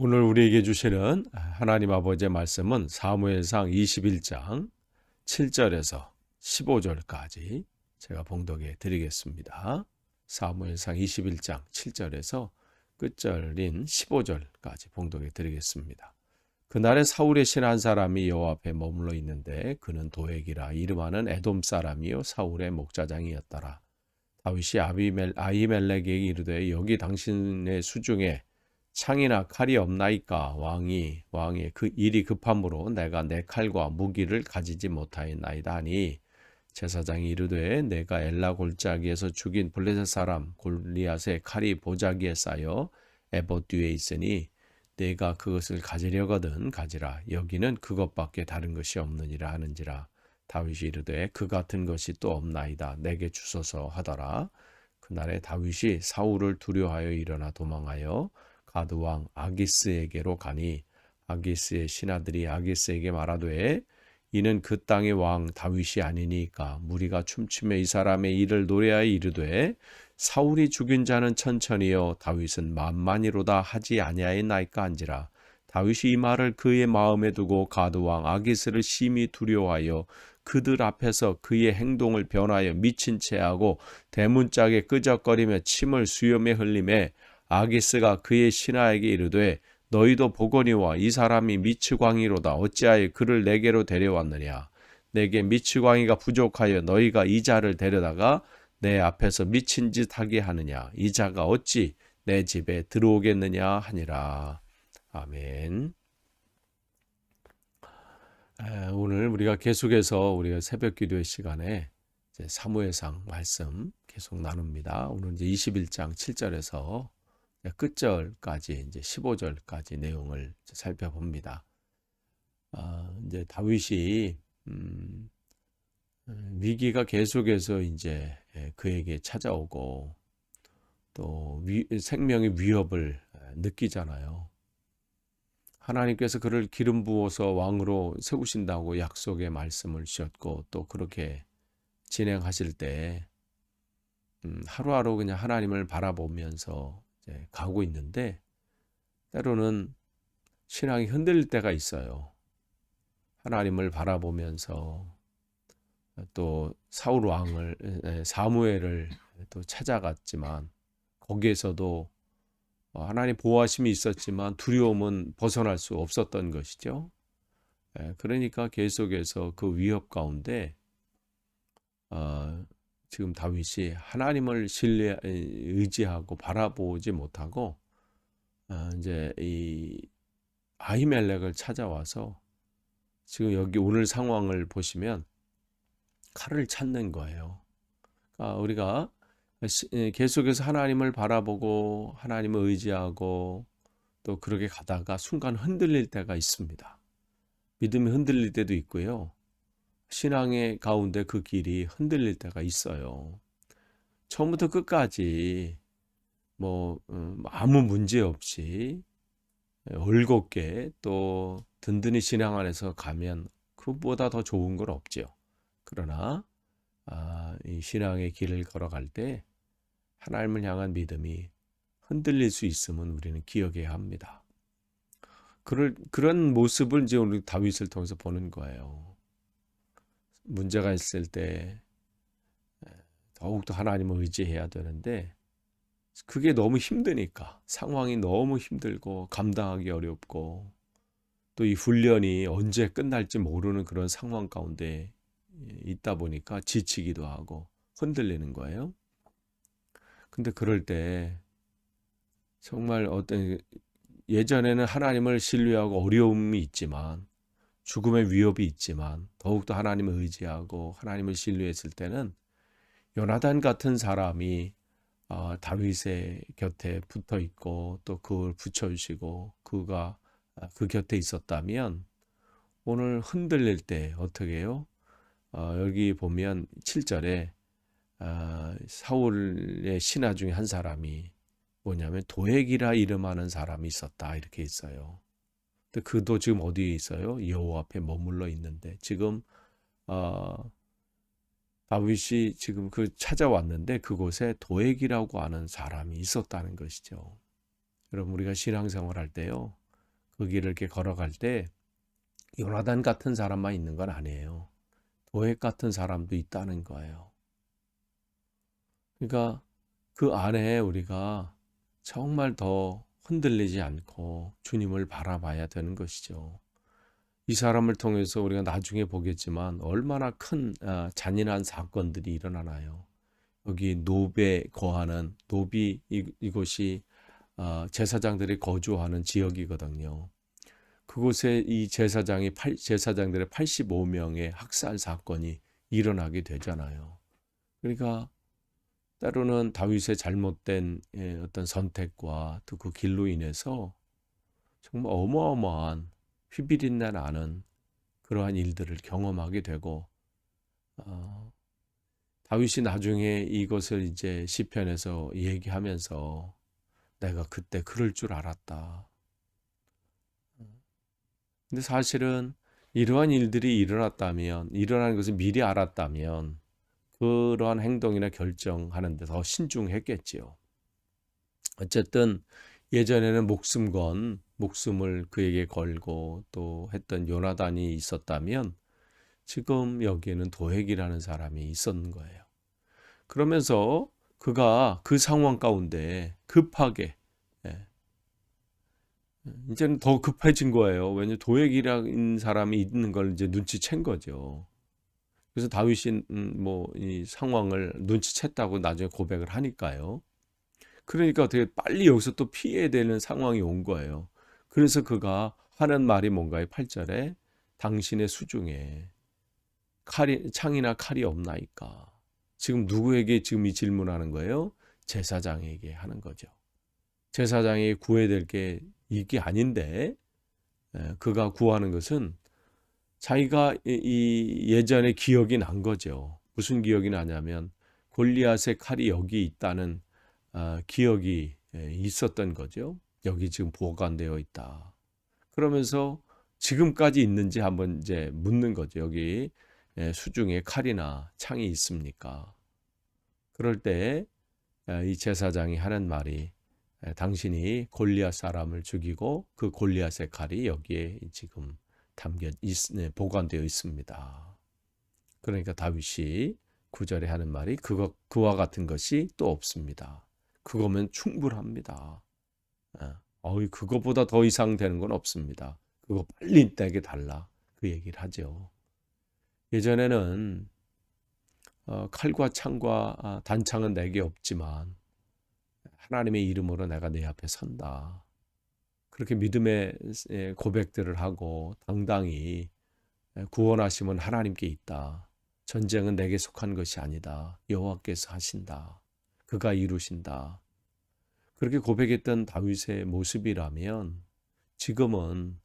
오늘 우리에게 주시는 하나님 아버지의 말씀은 사무엘상 21장 7절에서 15절까지 제가 봉독해 드리겠습니다. 사무엘상 21장 7절에서 끝절인 15절까지 봉독해 드리겠습니다. 그날에 사울의 신 한 사람이 여호와 앞에 머물러 있는데 그는 도액이라 이름하는 에돔 사람이요 사울의 목자장이었더라. 다윗이 아히멜렉에게 이르되 여기 당신의 수중에 창이나 칼이 없나이까. 왕의 그 일이 급함으로 내가 내 칼과 무기를 가지지 못하였나이다 하니 제사장이 이르되 내가 엘라 골짜기에서 죽인 블레셋 사람 골리앗의 칼이 보자기에 쌓여 에봇 뒤에 있으니 내가 그것을 가지려거든 가지라. 여기는 그것밖에 다른 것이 없느니라 하는지라. 다윗이 이르되 그 같은 것이 또 없나이다. 내게 주소서 하더라. 그날에 다윗이 사울을 두려워하여 일어나 도망하여 가드 왕 아기스에게로 가니 아기스의 신하들이 아기스에게 말하되 이는 그 땅의 왕 다윗이 아니니까. 무리가 춤추며 이 사람의 일을 노래하여 이르되 사울이 죽인 자는 천천히요 다윗은 만만이로다 하지 아니하였나이까 한지라. 다윗이 이 말을 그의 마음에 두고 가드 왕 아기스를 심히 두려워하여 그들 앞에서 그의 행동을 변하여 미친 채하고 대문짝에 끄적거리며 침을 수염에 흘리매 아기스가 그의 신하에게 이르되 너희도 보거니와 이 사람이 미치광이로다. 어찌하여 그를 내게로 데려왔느냐. 내게 미치광이가 부족하여 너희가 이 자를 데려다가 내 앞에서 미친 짓 하게 하느냐. 이 자가 어찌 내 집에 들어오겠느냐 하니라. 아멘. 오늘 우리가 계속해서 우리가 새벽 기도의 시간에 사무엘상 말씀 계속 나눕니다. 오늘 이제 21장 7절에서 끝절까지 이제 15절까지 내용을 살펴봅니다. 이제 다윗이 위기가 계속해서 이제 그에게 찾아오고 또 생명의 위협을 느끼잖아요. 하나님께서 그를 기름 부어서 왕으로 세우신다고 약속의 말씀을 주셨고 또 그렇게 진행하실 때 하루하루 그냥 하나님을 바라보면서 이제 가고 있는데 때로는 신앙이 흔들릴 때가 있어요. 하나님을 바라보면서 또 사울 왕을 사무엘을 또 찾아갔지만 거기에서도 하나님 보호하심이 있었지만 두려움은 벗어날 수 없었던 것이죠. 그러니까 계속해서 그 위협 가운데 지금 다윗이 하나님을 의지하고 바라보지 못하고 이제 이 아히멜렉을 찾아와서 지금 여기 오늘 상황을 보시면 칼을 찾는 거예요. 그러니까 우리가 계속해서 하나님을 바라보고 하나님을 의지하고 또 그렇게 가다가 순간 흔들릴 때가 있습니다. 믿음이 흔들릴 때도 있고요. 신앙의 가운데 그 길이 흔들릴 때가 있어요. 처음부터 끝까지 아무 문제 없이 올곧게 또 든든히 신앙 안에서 가면 그보다 더 좋은 건 없죠. 그러나 이 신앙의 길을 걸어갈 때 하나님을 향한 믿음이 흔들릴 수 있음은 우리는 기억해야 합니다. 그런 모습을 이제 우리 다윗을 통해서 보는 거예요. 문제가 있을 때 더욱더 하나님을 의지해야 되는데 그게 너무 힘드니까 상황이 너무 힘들고 감당하기 어렵고 또 이 훈련이 언제 끝날지 모르는 그런 상황 가운데 있다 보니까 지치기도 하고 흔들리는 거예요. 근데 그럴 때 정말 예전에는 하나님을 신뢰하고 어려움이 있지만 죽음의 위협이 있지만 더욱더 하나님을 의지하고 하나님을 신뢰했을 때는 요나단 같은 사람이 다윗의 곁에 붙어 있고 또 그걸 붙여주시고 그가 그 곁에 있었다면 오늘 흔들릴 때 어떻게 해요? 여기 보면 7절에 사울의 신하 중에 한 사람이 뭐냐면 도액이라 이름하는 사람이 있었다 이렇게 있어요. 근데 그도 지금 어디에 있어요? 여호와 앞에 머물러 있는데 지금 다윗이 지금 찾아왔는데 그곳에 도액이라고 하는 사람이 있었다는 것이죠. 여러분 우리가 신앙생활 할 때요. 그 길을 이렇게 걸어갈 때 요나단 같은 사람만 있는 건 아니에요. 도액 같은 사람도 있다는 거예요. 그러니까 그 안에 우리가 정말 더 흔들리지 않고 주님을 바라봐야 되는 것이죠. 이 사람을 통해서 우리가 나중에 보겠지만 얼마나 큰 잔인한 사건들이 일어나나요. 여기 노베 거하는 노비 이곳이 제사장들이 거주하는 지역이거든요. 그곳에 이 제사장들의 85명의 학살 사건이 일어나게 되잖아요. 그러니까 때로는 다윗의 잘못된 어떤 선택과 또 그 길로 인해서 정말 어마어마한 휘비린내 나는 그러한 일들을 경험하게 되고 다윗이 나중에 이것을 이제 시편에서 얘기하면서 내가 그때 그럴 줄 알았다. 근데 사실은 이러한 일들이 일어나는 것을 미리 알았다면 그러한 행동이나 결정하는 데 더 신중했겠지요. 어쨌든 예전에는 목숨을 그에게 걸고 또 했던 요나단이 있었다면 지금 여기에는 도액이라는 사람이 있었는 거예요. 그러면서 그가 그 상황 가운데 급하게 이제는 더 급해진 거예요. 왜냐하면 도액이라는 사람이 있는 걸 이제 눈치챈 거죠. 그래서 다윗이 이 상황을 눈치챘다고 나중에 고백을 하니까요. 그러니까 되게 빨리 여기서 또 피해야 되는 상황이 온 거예요. 그래서 그가 하는 말이 뭔가요? 8절에 당신의 수중에 창이나 칼이 없나이까. 지금 누구에게 지금 이 질문하는 거예요? 제사장에게 하는 거죠. 제사장이 구해야 될 게 이게 아닌데 그가 구하는 것은 자기가 예전에 기억이 난 거죠. 무슨 기억이 나냐면 골리앗의 칼이 여기 있다는 기억이 있었던 거죠. 여기 지금 보관되어 있다. 그러면서 지금까지 있는지 한번 이제 묻는 거죠. 여기 수중에 칼이나 창이 있습니까? 그럴 때 이 제사장이 하는 말이 당신이 골리앗 사람을 죽이고 그 골리앗의 칼이 여기에 지금 보관되어 있습니다. 그러니까 다윗이 9절에 하는 말이 그와 같은 것이 또 없습니다. 그거면 충분합니다. 그거보다 더 이상 되는 건 없습니다. 그거 빨리 내게 달라. 그 얘기를 하죠. 예전에는 칼과 창과 단창은 내게 없지만 하나님의 이름으로 내가 내 앞에 선다. 그렇게 믿음의 고백들을 하고 당당히 구원하심은 하나님께 있다. 전쟁은 내게 속한 것이 아니다. 여호와께서 하신다. 그가 이루신다. 그렇게 고백했던 다윗의 모습이라면 지금은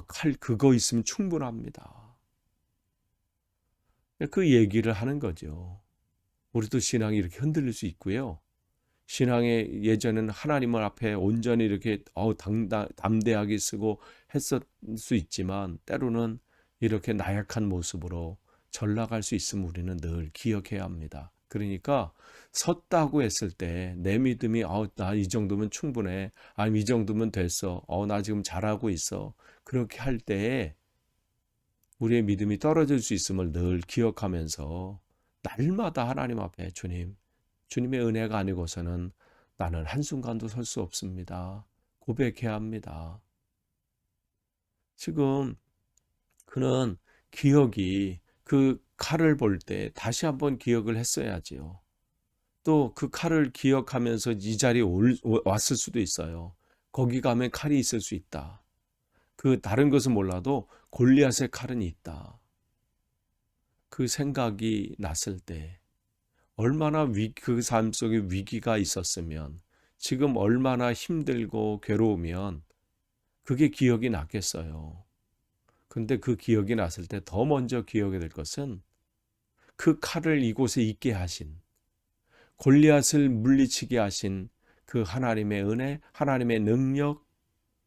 칼 그거 있으면 충분합니다. 그 얘기를 하는 거죠. 우리도 신앙이 이렇게 흔들릴 수 있고요. 신앙에 예전에는 하나님을 앞에 온전히 이렇게 담대하게 쓰고 했을 수 있지만 때로는 이렇게 나약한 모습으로 전락할 수 있음을 우리는 늘 기억해야 합니다. 그러니까 섰다고 했을 때 내 믿음이 나 이 정도면 충분해. 아니면 이 정도면 됐어. 나 지금 잘하고 있어. 그렇게 할 때에 우리의 믿음이 떨어질 수 있음을 늘 기억하면서 날마다 하나님 앞에 주님의 은혜가 아니고서는 나는 한순간도 설 수 없습니다. 고백해야 합니다. 지금 그는 기억이 그 칼을 볼 때 다시 한번 기억을 했어야지요. 또 그 칼을 기억하면서 이 자리에 왔을 수도 있어요. 거기 가면 칼이 있을 수 있다. 그 다른 것은 몰라도 골리앗의 칼은 있다. 그 생각이 났을 때 얼마나 그 삶 속에 위기가 있었으면 지금 얼마나 힘들고 괴로우면 그게 기억이 났겠어요. 근데 그 기억이 났을 때 더 먼저 기억이 될 것은 그 칼을 이곳에 있게 하신 골리앗을 물리치게 하신 그 하나님의 은혜, 하나님의 능력,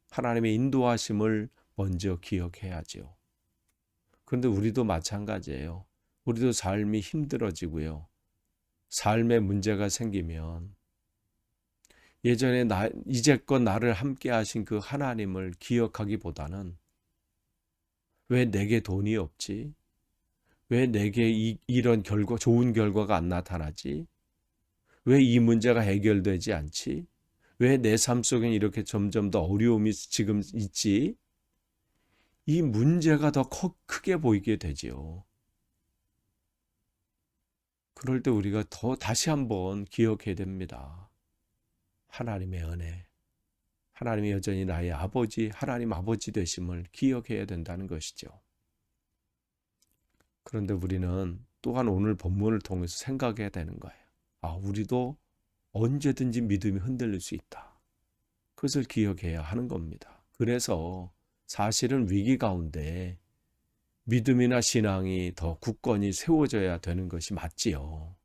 하나님의 인도하심을 먼저 기억해야죠. 그런데 우리도 마찬가지예요. 우리도 삶이 힘들어지고요. 삶에 문제가 생기면 예전에 이제껏 나를 함께 하신 그 하나님을 기억하기보다는 왜 내게 돈이 없지? 왜 내게 이런 좋은 결과가 안 나타나지? 왜 이 문제가 해결되지 않지? 왜 내 삶 속엔 이렇게 점점 더 어려움이 지금 있지? 이 문제가 더 크게 보이게 되지요. 그럴 때 우리가 다시 한번 기억해야 됩니다. 하나님의 은혜, 하나님이 여전히 나의 아버지, 하나님 아버지 되심을 기억해야 된다는 것이죠. 그런데 우리는 또한 오늘 본문을 통해서 생각해야 되는 거예요. 우리도 언제든지 믿음이 흔들릴 수 있다. 그것을 기억해야 하는 겁니다. 그래서 사실은 위기 가운데 믿음이나 신앙이 더 굳건히 세워져야 되는 것이 맞지요.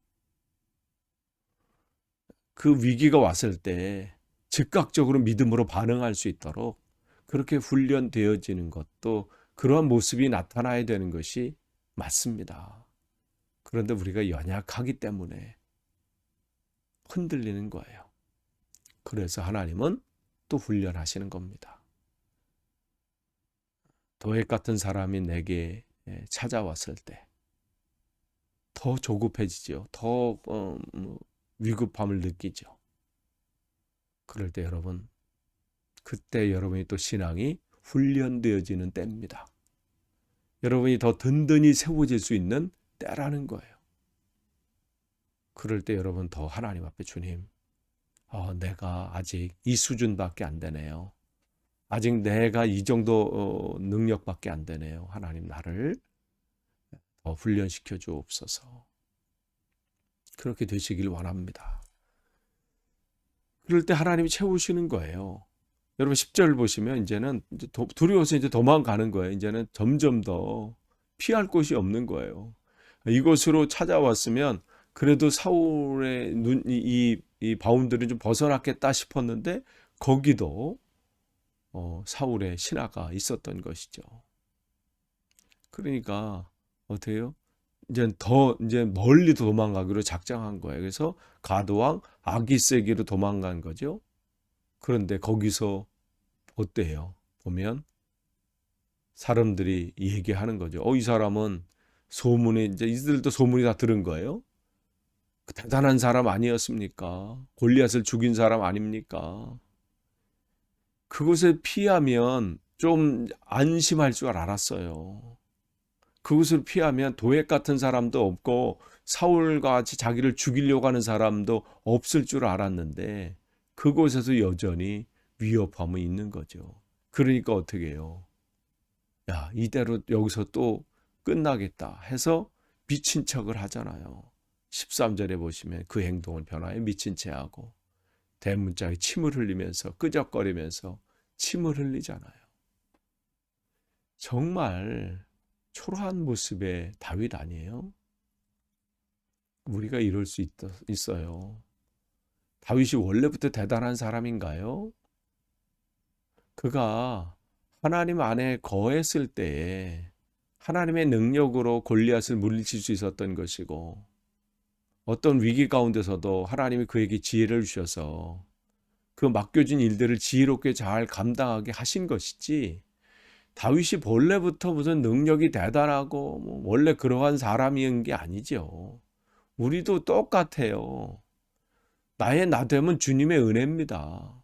그 위기가 왔을 때 즉각적으로 믿음으로 반응할 수 있도록 그렇게 훈련되어지는 것도 그러한 모습이 나타나야 되는 것이 맞습니다. 그런데 우리가 연약하기 때문에 흔들리는 거예요. 그래서 하나님은 또 훈련하시는 겁니다. 도액 같은 사람이 내게 찾아왔을 때 더 조급해지죠. 더 위급함을 느끼죠. 그럴 때 여러분, 그때 여러분이 또 신앙이 훈련되어지는 때입니다. 여러분이 더 든든히 세워질 수 있는 때라는 거예요. 그럴 때 여러분 더 하나님 앞에 주님, 내가 아직 이 수준밖에 안 되네요. 아직 내가 이 정도 능력밖에 안 되네요. 하나님 나를 더 훈련시켜 주옵소서. 그렇게 되시길 원합니다. 그럴 때 하나님이 채우시는 거예요. 여러분 10절 보시면 이제는 두려워서 이제 도망가는 거예요. 이제는 점점 더 피할 곳이 없는 거예요. 이곳으로 찾아왔으면 그래도 사울의 이 바운드를 좀 벗어났겠다 싶었는데 거기도 사울의 신하가 있었던 것이죠. 그러니까 어때요? 이제 멀리 도망가기로 작정한 거예요. 그래서 가드왕 아기스에게로 도망간 거죠. 그런데 거기서 어때요? 보면 사람들이 얘기하는 거죠. 이 사람은 이제 이들도 소문이 다 들은 거예요. 대단한 사람 아니었습니까? 골리앗을 죽인 사람 아닙니까? 그곳을 피하면 좀 안심할 줄 알았어요. 그곳을 피하면 도액 같은 사람도 없고 사울과 같이 자기를 죽이려고 하는 사람도 없을 줄 알았는데 그곳에서 여전히 위협함이 있는 거죠. 그러니까 어떻게 해요? 이대로 여기서 또 끝나겠다 해서 미친 척을 하잖아요. 13절에 보시면 그 행동을 변화해 미친 채 하고 대문짝에 침을 흘리면서 끄적거리면서 침을 흘리잖아요. 정말 초라한 모습의 다윗 아니에요? 우리가 이럴 수 있어요. 다윗이 원래부터 대단한 사람인가요? 그가 하나님 안에 거했을 때에 하나님의 능력으로 골리앗을 물리칠 수 있었던 것이고 어떤 위기 가운데서도 하나님이 그에게 지혜를 주셔서 그 맡겨진 일들을 지혜롭게 잘 감당하게 하신 것이지 다윗이 본래부터 무슨 능력이 대단하고 원래 그러한 사람인 게 아니죠. 우리도 똑같아요. 나의 나됨은 주님의 은혜입니다.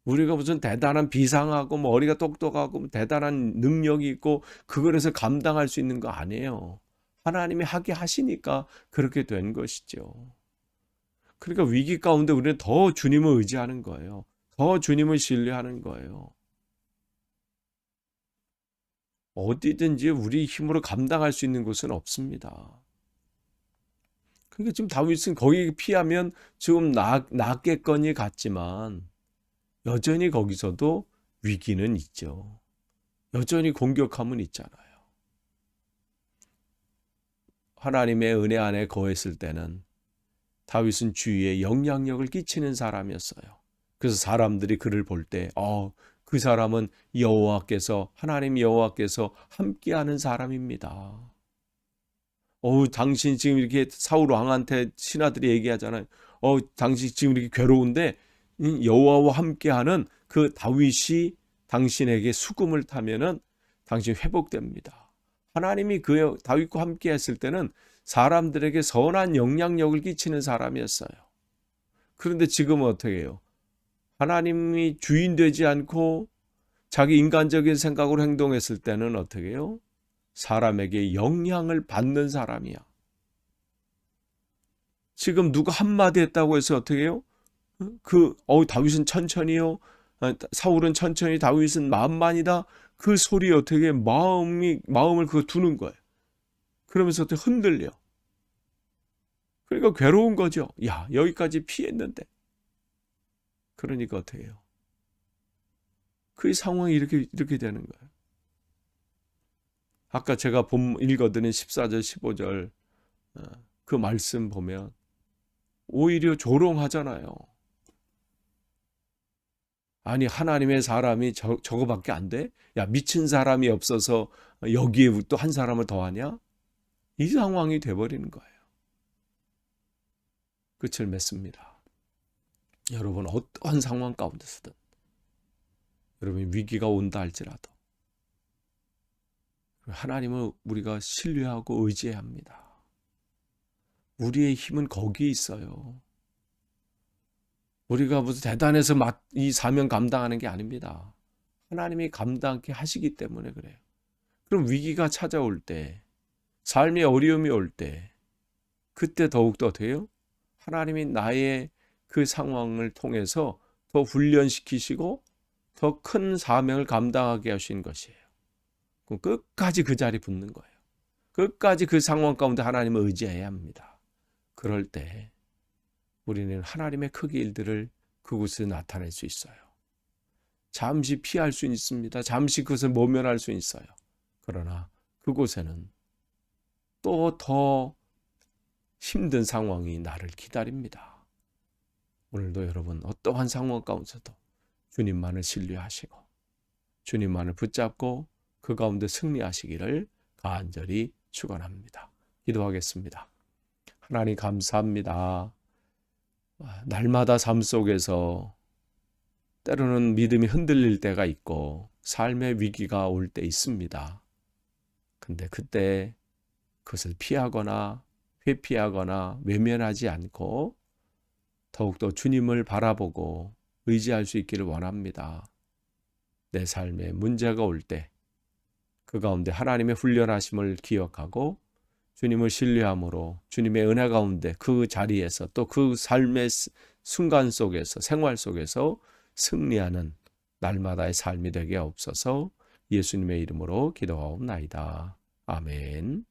우리가 무슨 대단한 비상하고 머리가 똑똑하고 대단한 능력이 있고 그걸 해서 감당할 수 있는 거 아니에요. 하나님이 하게 하시니까 그렇게 된 것이죠. 그러니까 위기 가운데 우리는 더 주님을 의지하는 거예요. 더 주님을 신뢰하는 거예요. 어디든지 우리 힘으로 감당할 수 있는 곳은 없습니다. 그러니까 지금 다윗은 거기 피하면 지금 낫겠거니 같지만 여전히 거기서도 위기는 있죠. 여전히 공격함은 있잖아요. 하나님의 은혜 안에 거했을 때는 다윗은 주위에 영향력을 끼치는 사람이었어요. 그래서 사람들이 그를 볼 때 그 사람은 하나님 여호와께서 함께하는 사람입니다. 당신 지금 이렇게 사울 왕한테 신하들이 얘기하잖아요. 당신 지금 이렇게 괴로운데 여호와와 함께하는 그 다윗이 당신에게 수금을 타면은 당신 회복됩니다. 하나님이 그 다윗과 함께 했을 때는 사람들에게 선한 영향력을 끼치는 사람이었어요. 그런데 지금은 어떻게 해요? 하나님이 주인 되지 않고 자기 인간적인 생각으로 행동했을 때는 어떻게 해요? 사람에게 영향을 받는 사람이야. 지금 누가 한마디 했다고 해서 어떻게 해요? 다윗은 천천히요. 사울은 천천히, 다윗은 만만이다. 그 소리에 어떻게 마음을 그거 두는 거예요. 그러면서 어떻게 흔들려. 그러니까 괴로운 거죠. 야, 여기까지 피했는데. 그러니까 어떻게 해요? 그 상황이 이렇게 되는 거예요. 아까 제가 읽어드린 14절, 15절 그 말씀 보면 오히려 조롱하잖아요. 아니, 하나님의 사람이 저거밖에 안 돼? 야, 미친 사람이 없어서 여기에 또 한 사람을 더하냐? 이 상황이 돼버리는 거예요. 끝을 맺습니다. 여러분, 어떠한 상황 가운데서든 여러분 위기가 온다 할지라도 하나님을 우리가 신뢰하고 의지해야 합니다. 우리의 힘은 거기에 있어요. 우리가 무슨 대단해서 이 사명 감당하는 게 아닙니다. 하나님이 감당케 하시기 때문에 그래요. 그럼 위기가 찾아올 때, 삶의 어려움이 올 때, 그때 더욱더 어떻게 해요? 하나님이 나의 그 상황을 통해서 더 훈련시키시고 더 큰 사명을 감당하게 하신 것이에요. 그럼 끝까지 그 자리에 붙는 거예요. 끝까지 그 상황 가운데 하나님을 의지해야 합니다. 그럴 때 우리는 하나님의 크기 일들을 그곳에 나타낼 수 있어요. 잠시 피할 수 있습니다. 잠시 그것을 모면할 수 있어요. 그러나 그곳에는 또 더 힘든 상황이 나를 기다립니다. 오늘도 여러분 어떠한 상황 가운데서도 주님만을 신뢰하시고 주님만을 붙잡고 그 가운데 승리하시기를 간절히 축원합니다. 기도하겠습니다. 하나님 감사합니다. 날마다 삶 속에서 때로는 믿음이 흔들릴 때가 있고 삶의 위기가 올 때 있습니다. 근데 그때 그것을 피하거나 회피하거나 외면하지 않고 더욱더 주님을 바라보고 의지할 수 있기를 원합니다. 내 삶에 문제가 올 때 그 가운데 하나님의 훈련하심을 기억하고 주님을 신뢰함으로 주님의 은혜 가운데 그 자리에서 또 그 삶의 순간 속에서 생활 속에서 승리하는 날마다의 삶이 되게 없어서 예수님의 이름으로 기도하옵나이다. 아멘.